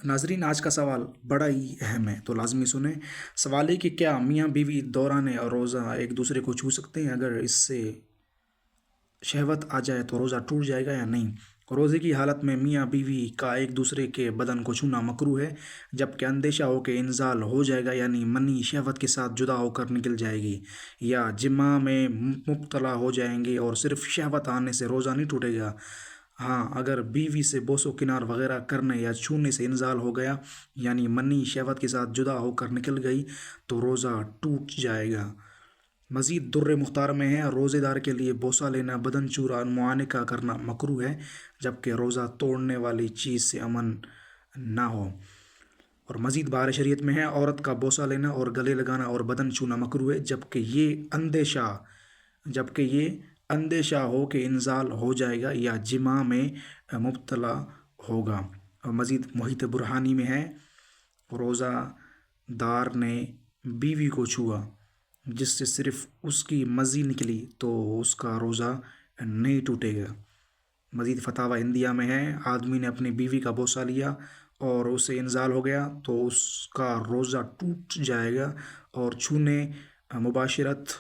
ناظرین، آج کا سوال بڑا ہی اہم ہے تو لازمی سنیں۔ سوال ہے کہ کیا میاں بیوی دوران روزہ ایک دوسرے کو چھو سکتے ہیں؟ اگر اس سے شہوت آ جائے تو روزہ ٹوٹ جائے گا یا نہیں؟ روزے کی حالت میں میاں بیوی کا ایک دوسرے کے بدن کو چھونا مکروہ ہے، جبکہ اندیشہ ہو کہ انزال ہو جائے گا، یعنی منی شہوت کے ساتھ جدا ہو کر نکل جائے گی، یا جماع میں مبتلا ہو جائیں گے اور صرف شہوت آنے سے روزہ نہیں ٹوٹے گا۔ ہاں، اگر بیوی سے بوس و کنار وغیرہ کرنے یا چھونے سے انزال ہو گیا، یعنی منی شہوت کے ساتھ جدا ہو کر نکل گئی، تو روزہ ٹوٹ جائے گا۔ مزید در مختار میں ہے، روزے دار کے لیے بوسہ لینا، بدن چورا معانقہ کرنا مکروہ ہے، جبکہ روزہ توڑنے والی چیز سے امن نہ ہو۔ اور مزید بہار شریعت میں ہے، عورت کا بوسہ لینا اور گلے لگانا اور بدن چھونا مکروہ ہے، جبکہ یہ اندیشہ ہو کہ انزال ہو جائے گا یا جماع میں مبتلا ہوگا۔ اور مزید محیط برہانی میں ہے، روزہ دار نے بیوی کو چھوا جس سے صرف اس کی مزی نکلی تو اس کا روزہ نہیں ٹوٹے گا۔ مزید فتاوی ہندیہ میں ہے، آدمی نے اپنی بیوی کا بوسہ لیا اور اسے انزال ہو گیا تو اس کا روزہ ٹوٹ جائے گا، اور چھونے، مباشرت،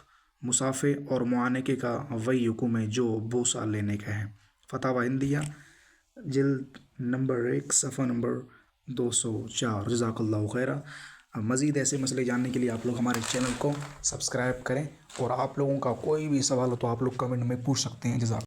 مسافے اور معانقے کا وہی حکم ہے جو بوسہ لینے کا ہے۔ فتاوی ہندیہ جلد نمبر 1 صفحہ نمبر 204۔ جزاک اللہ خیرہ۔ مزید ایسے مسئلے جاننے کے لیے آپ لوگ ہمارے چینل کو سبسکرائب کریں، اور آپ لوگوں کا کوئی بھی سوال ہو تو آپ لوگ کمنٹ میں پوچھ سکتے ہیں۔ جزاک